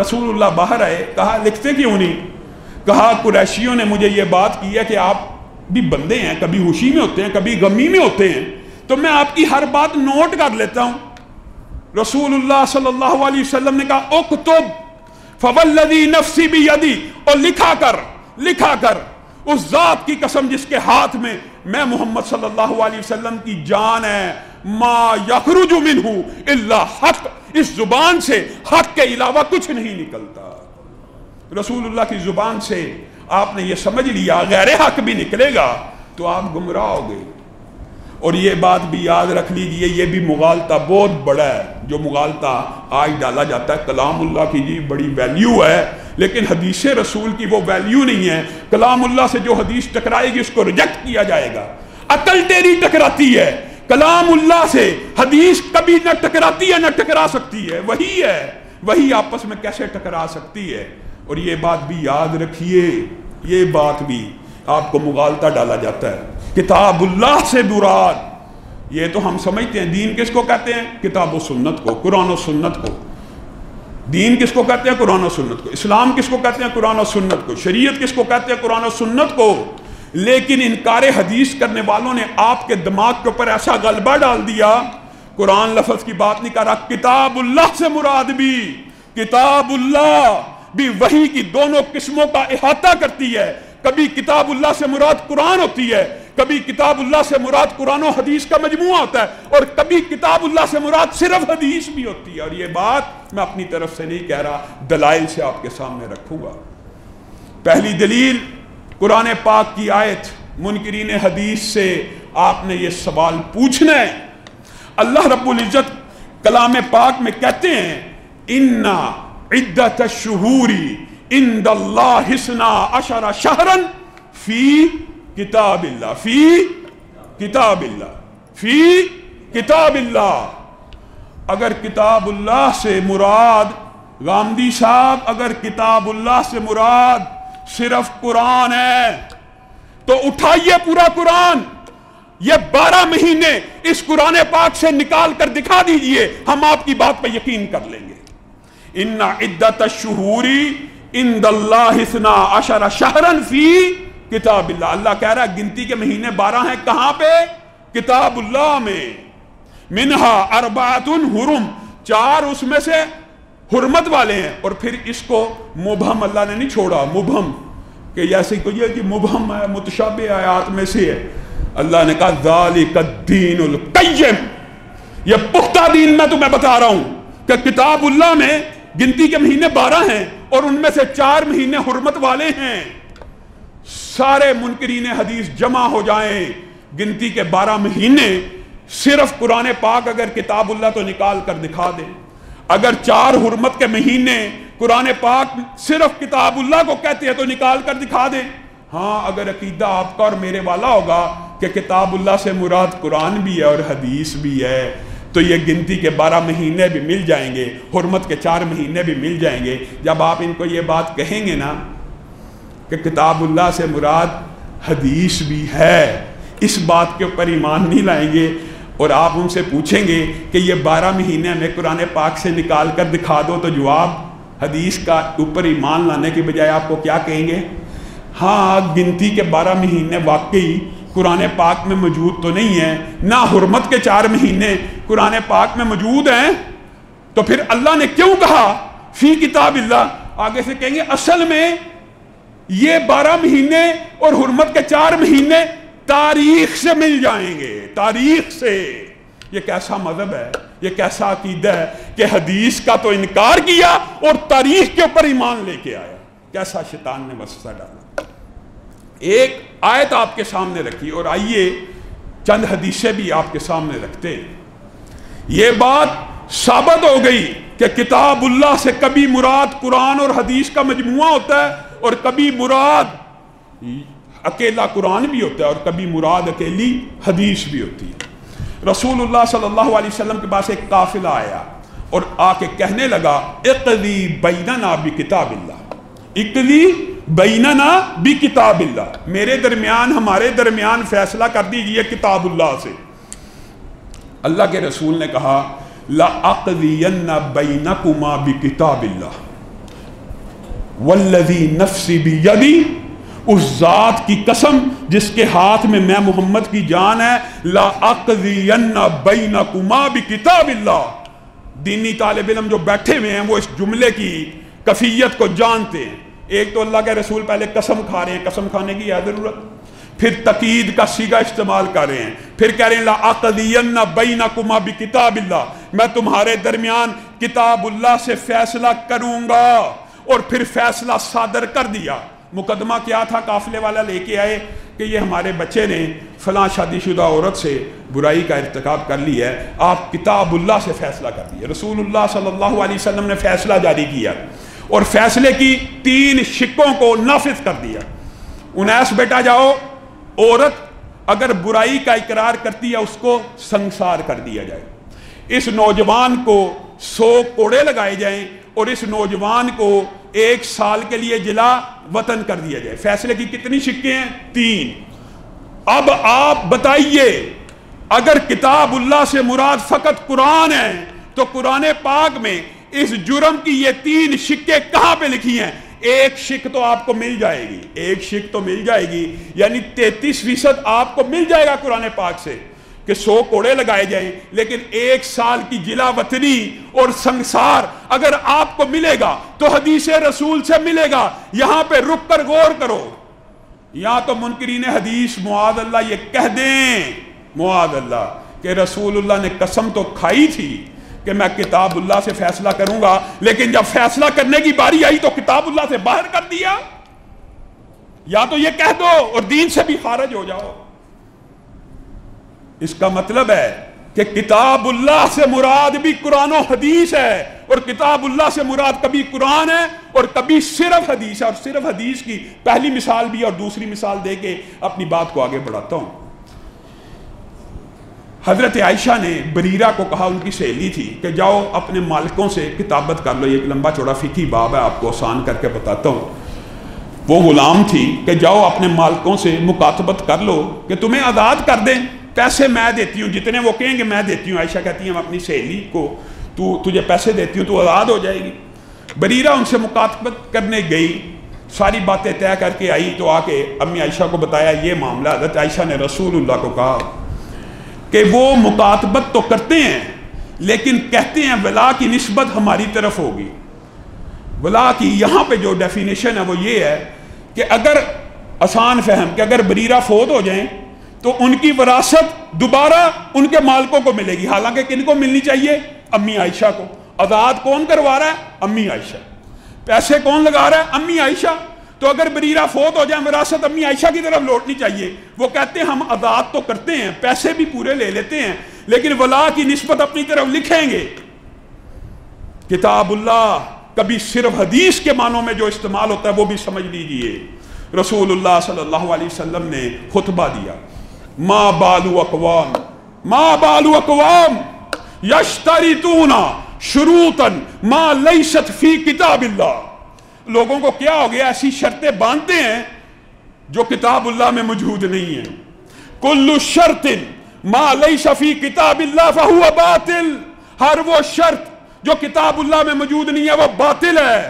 رسول اللہ باہر آئے، کہا لکھتے کیوں نہیں؟ کہا قریشیوں نے مجھے یہ بات کی ہے کہ آپ بھی بندے ہیں، کبھی خوشی میں ہوتے ہیں کبھی غمی میں ہوتے ہیں، تو میں آپ کی ہر بات نوٹ کر لیتا ہوں۔ رسول اللہ صلی اللہ علیہ وسلم نے کہا اکتب فوالذی نفسی بیدی، اور لکھا کر اس ذات کی قسم جس کے ہاتھ میں میں محمد صلی اللہ علیہ وسلم کی جان ہے، ما یخرج منہ الا حق، اس زبان سے حق کے علاوہ کچھ نہیں نکلتا۔ رسول اللہ کی زبان سے آپ نے یہ سمجھ لیا غیر حق بھی نکلے گا تو آپ گمراہ ہو گئے۔ اور یہ بات بھی یاد رکھ لیجئے، یہ بھی مغالطہ بہت بڑا ہے جو مغالطہ آج ڈالا جاتا ہے۔ کلام اللہ کی جی بڑی ویلیو ہے، لیکن حدیث رسول کی وہ ویلیو نہیں ہے۔ کلام اللہ سے جو حدیث ٹکرائے گی اس کو ریجیکٹ کیا جائے گا۔ عقل تیری ٹکراتی ہے، کلام اللہ سے حدیث کبھی نہ ٹکراتی ہے نہ ٹکرا سکتی ہے۔ وہی ہے، وہی آپس میں کیسے ٹکرا سکتی ہے؟ اور یہ بات بھی یاد رکھیے، یہ بات بھی آپ کو مغالطہ ڈالا جاتا ہے۔ کتاب اللہ سے مراد، یہ تو ہم سمجھتے ہیں دین کس کو کہتے ہیں؟ کتاب و سنت کو، قرآن و سنت کو۔ دین کس کو کہتے ہیں؟ قرآن و سنت کو۔ اسلام کس کو کہتے ہیں؟ قرآن و سنت کو۔ شریعت کس کو کہتے ہیں؟ قرآن و سنت کو۔ لیکن انکار حدیث کرنے والوں نے آپ کے دماغ کے اوپر ایسا غلبہ ڈال دیا، قرآن لفظ کی بات نہیں کر رہا، کتاب اللہ سے مراد بھی، کتاب اللہ بھی وحی کی دونوں قسموں کا احاطہ کرتی ہے۔ کبھی کتاب اللہ سے مراد قرآن ہوتی ہے، کبھی کتاب اللہ سے مراد قرآن و حدیث کا مجموعہ ہوتا ہے، اور کبھی کتاب اللہ سے مراد صرف حدیث بھی ہوتی ہے۔ اور یہ بات میں اپنی طرف سے نہیں کہہ رہا، دلائل سے آپ کے سامنے رکھوں گا۔ پہلی دلیل قرآن پاک کی آیت، منکرین حدیث سے آپ نے یہ سوال پوچھنا ہے۔ اللہ رب العزت کلام پاک میں کہتے ہیں اِنَّا عِدَّةَ الشُّهُورِ عِنْدَ اللَّهِ اثْنَا عَشَرَ شَهْرًا فِي کتاب اللہ، فی کتاب اللہ، فی کتاب اللہ۔ اگر کتاب اللہ سے مراد، غامدی صاحب، اگر کتاب اللہ سے مراد صرف قرآن ہے تو اٹھائیے پورا قرآن، یہ 12 مہینے اس قرآن پاک سے نکال کر دکھا دیجئے، ہم آپ کی بات پہ یقین کر لیں گے۔ ان عدت الشہور عند اللہ 12 شہرا فی کتاب اللہ۔ اللہ کہہ رہا ہے گنتی کے مہینے 12 ہیں، کہاں پہ؟ کتاب اللہ میں۔ منہا 4 حرم، 4 اس میں سے حرمت والے ہیں۔ اور پھر اس کو مبہم اللہ نے نہیں چھوڑا، مبہم کہ جیسے کوئی یہ کہ مبہم ہے، متشابہ آیات میں سے ہے۔ اللہ نے کہا ذالک الدین القیم، یہ پختہ دین میں تمہیں بتا رہا ہوں کہ کتاب اللہ میں گنتی کے مہینے 12 ہیں اور ان میں سے 4 مہینے حرمت والے ہیں۔ سارے منکرین حدیث جمع ہو جائیں، گنتی کے 12 مہینے صرف قرآن پاک اگر کتاب اللہ تو نکال کر دکھا دیں، اگر 4 حرمت کے مہینے قرآن پاک صرف کتاب اللہ کو کہتے ہیں تو نکال کر دکھا دیں۔ ہاں اگر عقیدہ آپ کا اور میرے والا ہوگا کہ کتاب اللہ سے مراد قرآن بھی ہے اور حدیث بھی ہے تو یہ گنتی کے 12 مہینے بھی مل جائیں گے، حرمت کے 4 مہینے بھی مل جائیں گے۔ جب آپ ان کو یہ بات کہیں گے نا کہ کتاب اللہ سے مراد حدیث بھی ہے، اس بات کے اوپر ایمان نہیں لائیں گے، اور آپ ان سے پوچھیں گے کہ یہ 12 مہینے ہمیں قرآن پاک سے نکال کر دکھا دو، تو جواب حدیث کا اوپر ایمان لانے کے بجائے آپ کو کیا کہیں گے؟ ہاں گنتی کے 12 مہینے واقعی قرآن پاک میں موجود تو نہیں ہیں، نہ حرمت کے 4 مہینے قرآن پاک میں موجود ہیں، تو پھر اللہ نے کیوں کہا فی کتاب اللہ؟ آگے سے کہیں گے اصل میں یہ 12 مہینے اور حرمت کے 4 مہینے تاریخ سے مل جائیں گے، تاریخ سے۔ یہ کیسا مذہب ہے، یہ کیسا عقیدہ ہے کہ حدیث کا تو انکار کیا اور تاریخ کے اوپر ایمان لے کے آیا؟ کیسا شیطان نے وسوسہ ڈالا۔ ایک آیت آپ کے سامنے رکھی اور آئیے چند حدیثیں بھی آپ کے سامنے رکھتے ہیں۔ یہ بات ثابت ہو گئی کہ کتاب اللہ سے کبھی مراد قرآن اور حدیث کا مجموعہ ہوتا ہے، اور کبھی مراد اکیلا قرآن بھی ہوتا ہے، اور کبھی مراد اکیلی حدیث بھی ہوتی ہے۔ رسول اللہ صلی اللہ علیہ وسلم کے پاس ایک قافلہ آیا اور آ کے کہنے لگا اقضی بیننا بکتاب اللہ، اقضی بیننا بکتاب اللہ، میرے درمیان، ہمارے درمیان فیصلہ کر دیجئے کتاب اللہ سے۔ اللہ کے رسول نے کہا لَأَقْضِيَنَّ بَيْنَكُمَا بِكِتَابِ اللَّهِ وَالَّذِي نَفْسِ بِيَدِي، اس ذات کی قسم جس کے ہاتھ میں محمد کی جان ہے، لَأَقْضِيَنَّ بَيْنَكُمَا بِكِتَابِ اللَّهِ۔ دینی طالب علم جو بیٹھے ہوئے ہیں وہ اس جملے کی کفیت کو جانتے ہیں۔ ایک تو اللہ کے رسول پہلے قسم کھا رہے ہیں، قسم کھانے کی ہے ضرورت، پھر تقید کا صیغہ استعمال کر رہے ہیں، پھر کہہ رہے ہیں لَأَقْضِيَنَّ بَيْنَكُمَا بِكِتَابِ اللَّهِ، میں تمہارے درمیان کتاب اللہ سے فیصلہ کروں گا، اور پھر فیصلہ صادر کر دیا۔ مقدمہ کیا تھا؟ قافلے والا لے کے آئے کہ یہ ہمارے بچے نے فلاں شادی شدہ عورت سے برائی کا ارتکاب کر لیا ہے، آپ کتاب اللہ سے فیصلہ کر دیا۔ رسول اللہ صلی اللہ علیہ وسلم نے فیصلہ جاری کیا اور فیصلے کی 3 شقوں کو نافذ کر دیا۔ انیس بیٹا جاؤ، عورت اگر برائی کا اقرار کرتی ہے اس کو سنسار کر دیا جائے، اس نوجوان کو 100 کوڑے لگائے جائیں اور اس نوجوان کو 1 سال کے لیے جلا وطن کر دیا جائے۔ فیصلے کی کتنی شقیں ہیں؟ 3۔ اب آپ بتائیے، اگر کتاب اللہ سے مراد فقط قرآن ہے تو قرآن پاک میں اس جرم کی یہ 3 شقیں کہاں پہ لکھی ہیں؟ 1 شق تو آپ کو مل جائے گی، 1 شق تو مل جائے گی، یعنی 33% آپ کو مل جائے گا قرآن پاک سے کہ 100 کوڑے لگائے جائیں، لیکن 1 سال کی جلا وطنی اور سنسار اگر آپ کو ملے گا تو حدیث رسول سے ملے گا۔ یہاں پہ رک کر غور کرو، یا تو منکرین حدیث معاذ اللہ یہ کہہ دیں معاذ اللہ کہ رسول اللہ نے قسم تو کھائی تھی کہ میں کتاب اللہ سے فیصلہ کروں گا، لیکن جب فیصلہ کرنے کی باری آئی تو کتاب اللہ سے باہر کر دیا، یا تو یہ کہہ دو اور دین سے بھی خارج ہو جاؤ۔ اس کا مطلب ہے کہ کتاب اللہ سے مراد بھی قرآن و حدیث ہے، اور کتاب اللہ سے مراد کبھی قرآن ہے اور کبھی صرف حدیث ہے، اور صرف حدیث کی پہلی مثال بھی اور دوسری مثال دے کے اپنی بات کو آگے بڑھاتا ہوں۔ حضرت عائشہ نے بریرہ کو کہا، ان کی سہیلی تھی، کہ جاؤ اپنے مالکوں سے کتابت کر لو، یہ ایک لمبا چوڑا فقہی باب ہے، آپ کو آسان کر کے بتاتا ہوں۔ وہ غلام تھی کہ جاؤ اپنے مالکوں سے مکاتبت کر لو کہ تمہیں آزاد کر دیں، پیسے میں دیتی ہوں، جتنے وہ کہیں گے میں دیتی ہوں۔ عائشہ کہتی ہیں میں اپنی سہیلی کو تجھے پیسے دیتی ہوں، تو آزاد ہو جائے گی۔ بریرہ ان سے مکاتبت کرنے گئی، ساری باتیں طے کر کے آئی تو آ کے امی عائشہ کو بتایا یہ معاملہ۔ حضرت عائشہ نے رسول اللہ کو کہا کہ وہ مکاتبت تو کرتے ہیں لیکن کہتے ہیں ولا کی نسبت ہماری طرف ہوگی۔ ولا کی یہاں پہ جو ڈیفینیشن ہے وہ یہ ہے کہ اگر آسان فہم کہ اگر بریرہ فوت ہو جائیں تو ان کی وراثت دوبارہ ان کے مالکوں کو ملے گی، حالانکہ کن کو ملنی چاہیے؟ امی عائشہ کو۔ آزاد کون کروا رہا ہے؟ امی عائشہ۔ پیسے کون لگا رہا ہے؟ امی عائشہ۔ تو اگر بریرہ فوت ہو جائیں وراثت امی عائشہ کی طرف لوٹنی چاہیے۔ وہ کہتے ہیں ہم آزاد تو کرتے ہیں، پیسے بھی پورے لے لیتے ہیں، لیکن ولا کی نسبت اپنی طرف لکھیں گے۔ کتاب اللہ کبھی صرف حدیث کے معنوں میں جو استعمال ہوتا ہے وہ بھی سمجھ لیجئے۔ رسول اللہ صلی اللہ علیہ وسلم نے خطبہ دیا، ما بالو اقوام یشترطون شروطا ما لیست فی کتاب اللہ۔ لوگوں کو کیا ہو گیا، ایسی شرطیں باندھتے ہیں جو کتاب اللہ میں موجود نہیں ہیں۔ کل شرط ما لیس فی کتاب اللہ فہو باطل، ہر وہ شرط جو کتاب اللہ میں موجود نہیں ہے وہ باطل ہے۔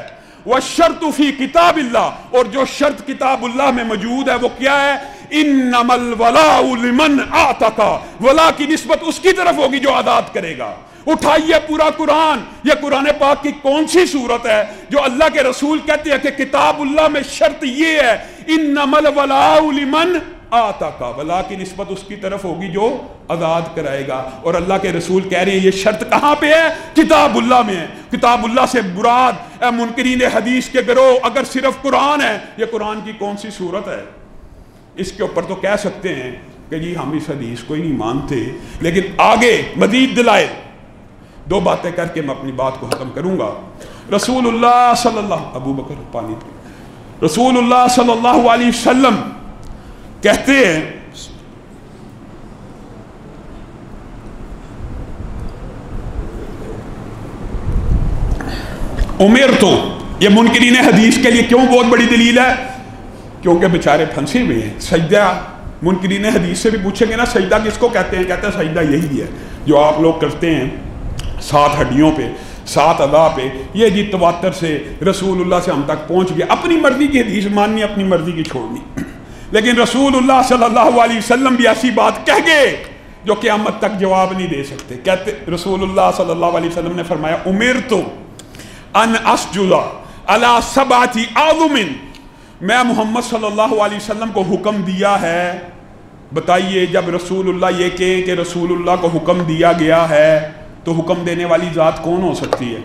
والشرط فی کتاب اللہ، اور جو شرط کتاب اللہ میں موجود ہے وہ کیا ہے؟ انما الولاء لمن اعتق، ولا کی نسبت اس کی طرف ہوگی جو آزاد کرے گا۔ اٹھائیے پورا قرآن، یہ قرآن پاک کی کون سی صورت ہے جو اللہ کے رسول کہتے ہیں کہ کتاب اللہ میں شرط یہ ہے انما الولاء لمن اعتق، ولا کی نسبت اس کی طرف ہوگی جو آزاد کرائے گا، اور اللہ کے رسول کہہ رہے ہیں یہ شرط کہاں پہ ہے؟ کتاب اللہ میں ہے۔ کتاب اللہ سے مراد اے منکرین حدیث کے گروہ اگر صرف قرآن ہے، یہ قرآن کی کون سی صورت ہے؟ اس کے اوپر تو کہہ سکتے ہیں کہ جی ہم اس حدیث کو ہی نہیں مانتے، لیکن آگے مزید دلائل، 2 باتیں کر کے میں اپنی بات کو ختم کروں گا۔ رسول اللہ صلی اللہ ابو بکر پانی پہ رسول اللہ صلی اللہ علیہ وسلم کہتے ہیں عمر تو، یہ منکرین حدیث کے لیے کیوں بہت بڑی دلیل ہے؟ کیونکہ بیچارے پھنسے ہوئے ہیں۔ سجدہ منکرین حدیث سے بھی پوچھیں گے نا سجدہ کس کو کہتے ہیں؟ کہتے ہیں سجدہ یہی ہے جو آپ لوگ کرتے ہیں 7 ہڈیوں پہ، 7 اعضاء پہ۔ یہ جی تواتر سے رسول اللہ سے ہم تک پہنچ گیا۔ اپنی مرضی کی حدیث ماننی، اپنی مرضی کی چھوڑنی، لیکن رسول اللہ صلی اللہ علیہ وسلم بھی ایسی بات کہہ گئے جو قیامت تک جواب نہیں دے سکتے۔ کہتے رسول اللہ صلی اللہ علیہ وسلم نے فرمایا امرت ان اسجد علی سبعۃ اعظم، میں محمد صلی اللہ علیہ وسلم کو حکم دیا ہے. بتائیے جب رسول اللہ یہ کہیں کہ رسول اللہ کو حکم دیا گیا ہے تو حکم دینے والی ذات کون ہو سکتی ہے؟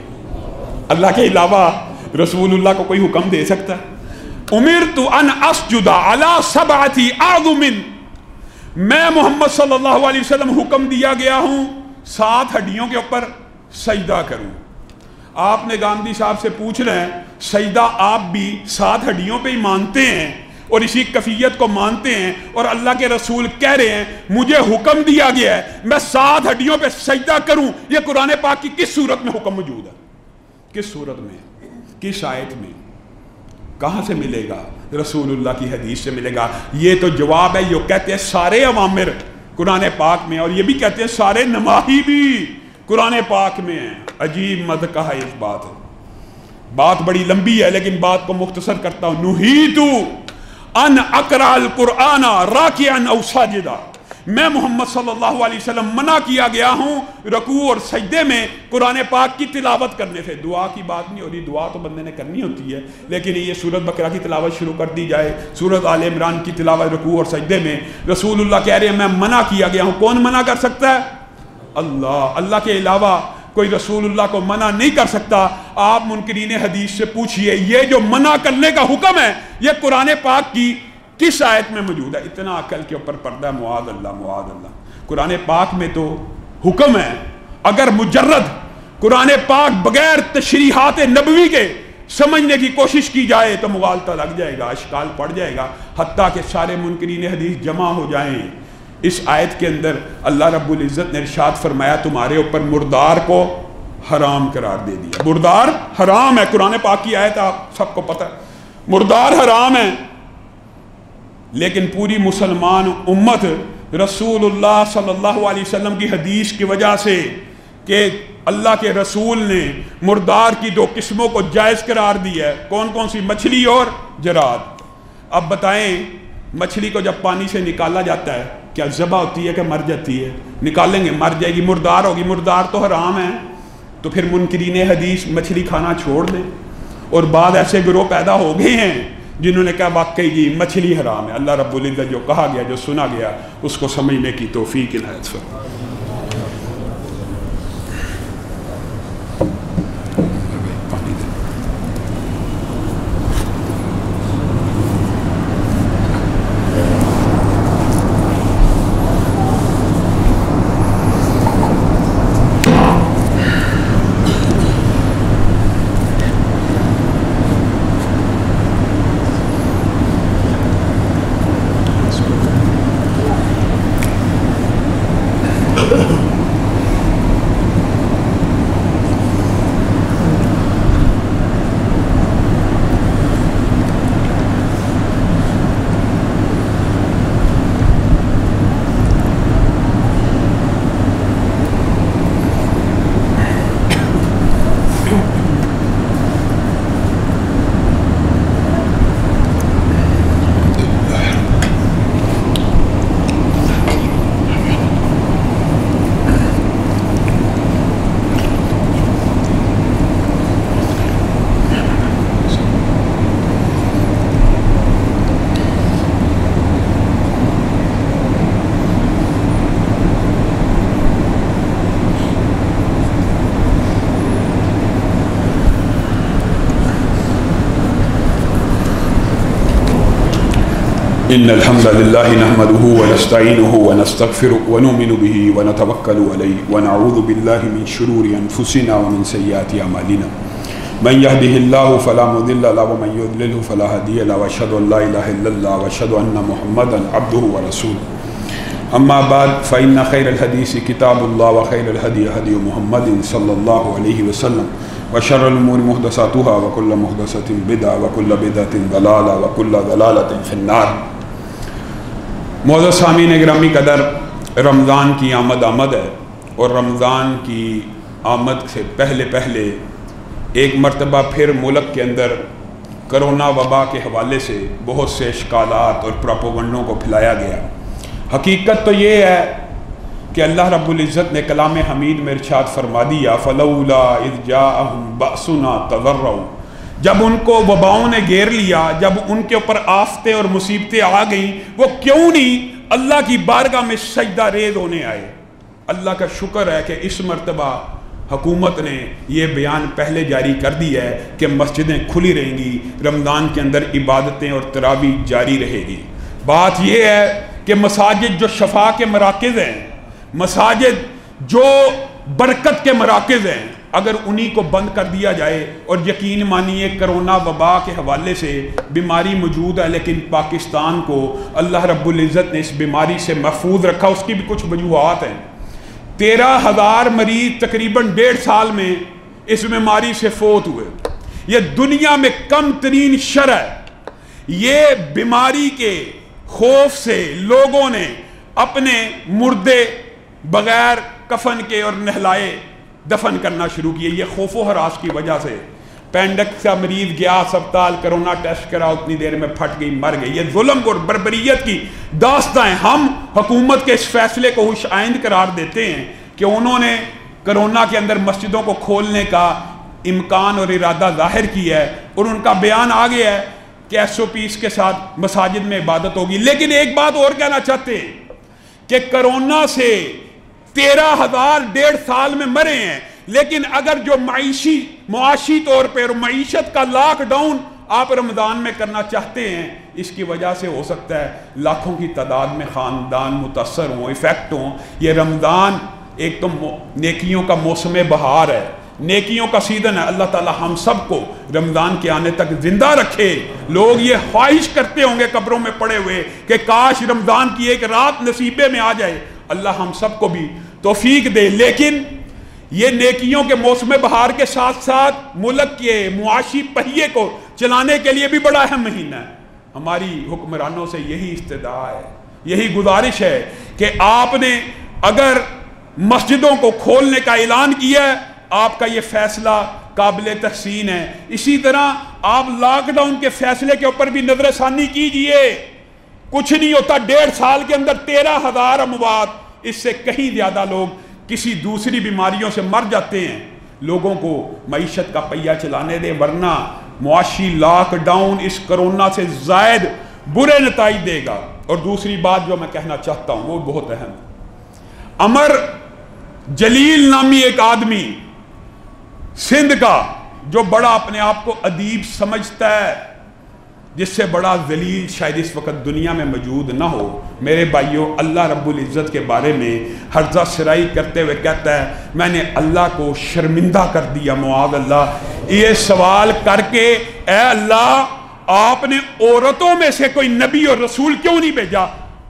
اللہ کے علاوہ رسول اللہ کو کوئی حکم دے سکتا ہے؟ امرت ان اسجد علی سبعۃ اعظم، میں محمد صلی اللہ علیہ وسلم حکم دیا گیا ہوں 7 ہڈیوں کے اوپر سجدہ کروں. آپ نے گاندھی صاحب سے پوچھ رہے ہیں سجدہ آپ بھی 7 ہڈیوں پہ ہی مانتے ہیں اور اسی کیفیت کو مانتے ہیں، اور اللہ کے رسول کہہ رہے ہیں مجھے حکم دیا گیا ہے میں 7 ہڈیوں پہ سجدہ کروں. یہ قرآن پاک کی کس صورت میں حکم موجود ہے؟ کس صورت میں؟ کس آیت میں؟ کہاں سے ملے گا؟ رسول اللہ کی حدیث سے ملے گا. یہ تو جواب ہے. یہ کہتے ہیں سارے اوامر قرآن پاک میں، اور یہ بھی کہتے ہیں سارے نواہی بھی قرآن پاک میں ہیں. عجیب مذہقہ ہے اس بات ہے. بات بڑی لمبی ہے لیکن بات کو مختصر کرتا ہوں. نہیتو ان اقرأ القرآن راکعا او ساجدا، میں محمد صلی اللہ علیہ وسلم منع کیا گیا ہوں رکوع اور سجدے میں قرآن پاک کی تلاوت کرنے سے. دعا کی بات نہیں ہو رہی، دعا تو بندے نے کرنی ہوتی ہے، لیکن یہ سورۃ بقرہ کی تلاوت شروع کر دی جائے، سورۃ آل عمران کی تلاوت رکوع اور سجدے میں، رسول اللہ کہہ رہے ہیں میں منع کیا گیا ہوں. کون منع کر سکتا ہے؟ اللہ. اللہ کے علاوہ کوئی رسول اللہ کو منع نہیں کر سکتا. آپ منکرین حدیث سے پوچھئے یہ جو منع کرنے کا حکم ہے یہ قرآن پاک کی کس آیت میں موجود ہے؟ اتنا عقل کے اوپر پردہ ہے. معاذ اللہ معاذ اللہ. قرآن پاک میں تو حکم ہے. اگر مجرد قرآن پاک بغیر تشریحات نبوی کے سمجھنے کی کوشش کی جائے تو مغالطہ لگ جائے گا، اشکال پڑ جائے گا. حتیٰ کہ سارے منکرین حدیث جمع ہو جائیں. اس آیت کے اندر اللہ رب العزت نے ارشاد فرمایا تمہارے اوپر مردار کو حرام قرار دے دیا. مردار حرام ہے. قرآن پاک کی آیت آپ سب کو پتہ ہے. مردار حرام ہے. لیکن پوری مسلمان امت رسول اللہ صلی اللہ علیہ وسلم کی حدیث کی وجہ سے کہ اللہ کے رسول نے مردار کی 2 قسموں کو جائز قرار دیا ہے. کون کون سی؟ مچھلی اور جراد. اب بتائیں مچھلی کو جب پانی سے نکالا جاتا ہے کیا ذبح ہوتی ہے کہ مر جاتی ہے؟ نکالیں گے مر جائے گی، مردار ہوگی. مردار تو حرام ہے. تو پھر منکرین حدیث مچھلی کھانا چھوڑ دیں. اور بعد ایسے گروہ پیدا ہو گئے ہیں جنہوں نے کہا واقعی جی مچھلی حرام ہے. اللہ رب العزت جو کہا گیا جو سنا گیا اس کو سمجھنے کی توفیق عنایت فرمائے. إن الحمد لله نحمده ونستعينه ونستغفره ونؤمن به ونتوكل عليه ونعوذ بالله من شرور أنفسنا ومن سيئات أعمالنا من يهده الله فلا مضل له ومن يضلل فلا هادي له وأشهد أن لا إله إلا الله وأشهد أن محمدا عبده ورسوله أما بعد فإن خير الحديث كتاب الله وخير الهدي هدي محمد صلى الله عليه وسلم وشر الأمور محدثاتها وكل محدثة بدعة وكل بدعة ضلالة وكل ضلالة في النار. معزز سامعین گرامی قدر، رمضان کی آمد ہے اور رمضان کی آمد سے پہلے ایک مرتبہ پھر ملک کے اندر کرونا وبا کے حوالے سے بہت سے اشکالات اور پروپیگنڈوں کو پھیلایا گیا. حقیقت تو یہ ہے کہ اللہ رب العزت نے کلام حمید میں ارشاد فرما دیا فَلَوْلَا إِذْ جَاءَهُمْ بَأْسُنَا تَضَرَّعُوا جب ان کو وباؤں نے گھیر لیا، جب ان کے اوپر آفتیں اور مصیبتیں آ گئیں، وہ کیوں نہیں اللہ کی بارگاہ میں سجدہ ریز ہونے آئے؟ اللہ کا شکر ہے کہ اس مرتبہ حکومت نے یہ بیان پہلے جاری کر دیا ہے کہ مسجدیں کھلی رہیں گی، رمضان کے اندر عبادتیں اور تراویح جاری رہے گی۔ بات یہ ہے کہ مساجد جو شفا کے مراکز ہیں، مساجد جو برکت کے مراکز ہیں، اگر انہی کو بند کر دیا جائے، اور یقین مانیے کرونا وبا کے حوالے سے بیماری موجود ہے، لیکن پاکستان کو اللہ رب العزت نے اس بیماری سے محفوظ رکھا، اس کی بھی کچھ وجوہات ہیں۔ 13,000 مریض تقریباً 1.5 سال میں اس بیماری سے فوت ہوئے۔ یہ دنیا میں کم ترین شرح ہے۔ یہ بیماری کے خوف سے لوگوں نے اپنے مردے بغیر کفن کے اور نہلائے دفن کرنا شروع کیے، یہ خوف و ہراس کی وجہ سے۔ پینڈکس کا مریض گیا اسپتال، کرونا ٹیسٹ کرا، اتنی دیر میں پھٹ گئی، مر گئی۔ یہ ظلم اور بربریت کی داستان ہے۔ ہم حکومت کے اس فیصلے کو خوش آئند قرار دیتے ہیں کہ انہوں نے کرونا کے اندر مسجدوں کو کھولنے کا امکان اور ارادہ ظاہر کیا ہے، اور ان کا بیان آ گیا ہے کہ SOPs کے ساتھ مساجد میں عبادت ہوگی۔ لیکن ایک بات اور کہنا چاہتے ہیں کہ کرونا سے 13,000 1.5 سال میں مرے ہیں، لیکن اگر جو معاشی طور پر معیشت کا لاک ڈاؤن آپ رمضان میں کرنا چاہتے ہیں، اس کی وجہ سے ہو سکتا ہے لاکھوں کی تعداد میں خاندان متاثر ہوں، افیکٹ ہوں۔ یہ رمضان ایک تو نیکیوں کا موسم بہار ہے، نیکیوں کا سیزن ہے۔ اللہ تعالی ہم سب کو رمضان کے آنے تک زندہ رکھے۔ لوگ یہ خواہش کرتے ہوں گے قبروں میں پڑے ہوئے کہ کاش رمضان کی ایک رات نصیبے میں آ جائے۔ اللہ ہم سب کو بھی توفیق دے۔ لیکن یہ نیکیوں کے موسم بہار کے ساتھ ساتھ ملک کے معاشی پہیے کو چلانے کے لیے بھی بڑا اہم مہینہ ہے۔ ہماری حکمرانوں سے یہی استدعا ہے، یہی گزارش ہے کہ آپ نے اگر مسجدوں کو کھولنے کا اعلان کیا ہے، آپ کا یہ فیصلہ قابل تحسین ہے۔ اسی طرح آپ لاک ڈاؤن کے فیصلے کے اوپر بھی نظر ثانی کیجئے۔ کچھ نہیں ہوتا، 1.5 سال کے اندر 13,000 اموات، اس سے کہیں زیادہ لوگ کسی دوسری بیماریوں سے مر جاتے ہیں۔ لوگوں کو معیشت کا پہیہ چلانے دے، ورنہ معاشی لاک ڈاؤن اس کرونا سے زائد برے نتائج دے گا۔ اور دوسری بات جو میں کہنا چاہتا ہوں وہ بہت اہم ہے۔ عمر جلیل نامی ایک آدمی سندھ کا، جو بڑا اپنے آپ کو ادیب سمجھتا ہے، جس سے بڑا ذلیل شاید اس وقت دنیا میں موجود نہ ہو، میرے بھائیوں، اللہ رب العزت کے بارے میں ہرزہ سرائی کرتے ہوئے کہتا ہے میں نے اللہ کو شرمندہ کر دیا، معاذ اللہ، یہ سوال کر کے اے اللہ آپ نے عورتوں میں سے کوئی نبی اور رسول کیوں نہیں بھیجا؟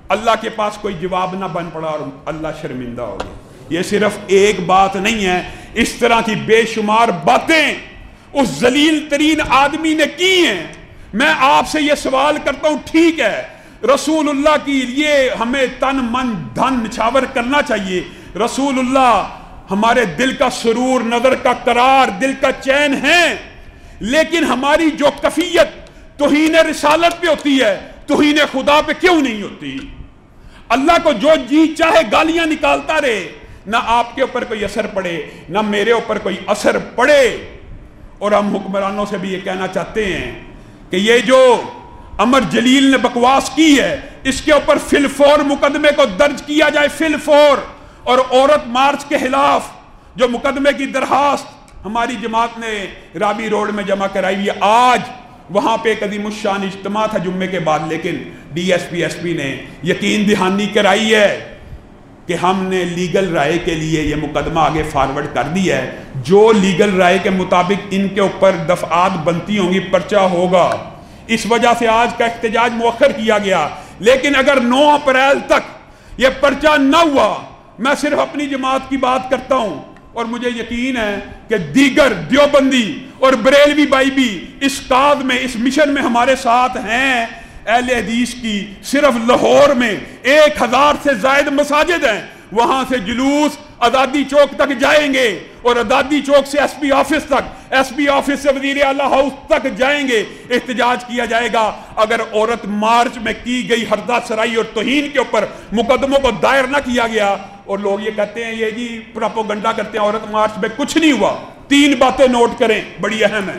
اللہ کے پاس کوئی جواب نہ بن پڑا اور اللہ شرمندہ ہو گیا۔ یہ صرف ایک بات نہیں ہے، اس طرح کی بے شمار باتیں اس ذلیل ترین آدمی نے کی ہیں۔ میں آپ سے یہ سوال کرتا ہوں، ٹھیک ہے رسول اللہ کی لیے ہمیں تن من دھن نچھاور کرنا چاہیے، رسول اللہ ہمارے دل کا سرور، نظر کا قرار، دل کا چین ہے، لیکن ہماری جو کفیت توہین رسالت پہ ہوتی ہے، توہین خدا پہ کیوں نہیں ہوتی؟ اللہ کو جو جی چاہے گالیاں نکالتا رہے، نہ آپ کے اوپر کوئی اثر پڑے، نہ میرے اوپر کوئی اثر پڑے۔ اور ہم حکمرانوں سے بھی یہ کہنا چاہتے ہیں کہ یہ جو عمر جلیل نے بکواس کی ہے، اس کے اوپر فی الفور مقدمے کو درج کیا جائے، فی الفور۔ اور عورت مارچ کے خلاف جو مقدمے کی درخواست ہماری جماعت نے رابی روڈ میں جمع کرائی ہے، آج وہاں پہ ایک عظیم الشان اجتماع تھا جمعے کے بعد، لیکن DSP نے یقین دہانی کرائی ہے کہ ہم نے لیگل رائے کے لیے یہ مقدمہ آگے فارورڈ کر دیا ہے، جو لیگل رائے کے مطابق ان کے اوپر دفعات بنتی ہوں گی، پرچہ ہوگا۔ اس وجہ سے آج کا احتجاج مؤخر کیا گیا، لیکن اگر 9 اپریل تک یہ پرچہ نہ ہوا، میں صرف اپنی جماعت کی بات کرتا ہوں، اور مجھے یقین ہے کہ دیگر دیوبندی اور بریلوی بھائی بھی اس کاز میں، اس مشن میں ہمارے ساتھ ہیں۔ اہل حدیث کی صرف لاہور میں 1000 سے زائد مساجد ہیں، وہاں سے جلوس آزادی چوک تک جائیں گے، اور آزادی چوک سے SP آفس تک، SP آفس سے وزیر اعلیٰ ہاؤس تک جائیں گے، احتجاج کیا جائے گا۔ اگر عورت مارچ میں کی گئی ہرزہ سرائی اور توہین کے اوپر مقدموں کو دائر نہ کیا گیا، اور لوگ یہ کہتے ہیں یہ جی پروپیگنڈا کرتے ہیں عورت مارچ میں کچھ نہیں ہوا، 3 باتیں نوٹ کریں، بڑی اہم ہیں۔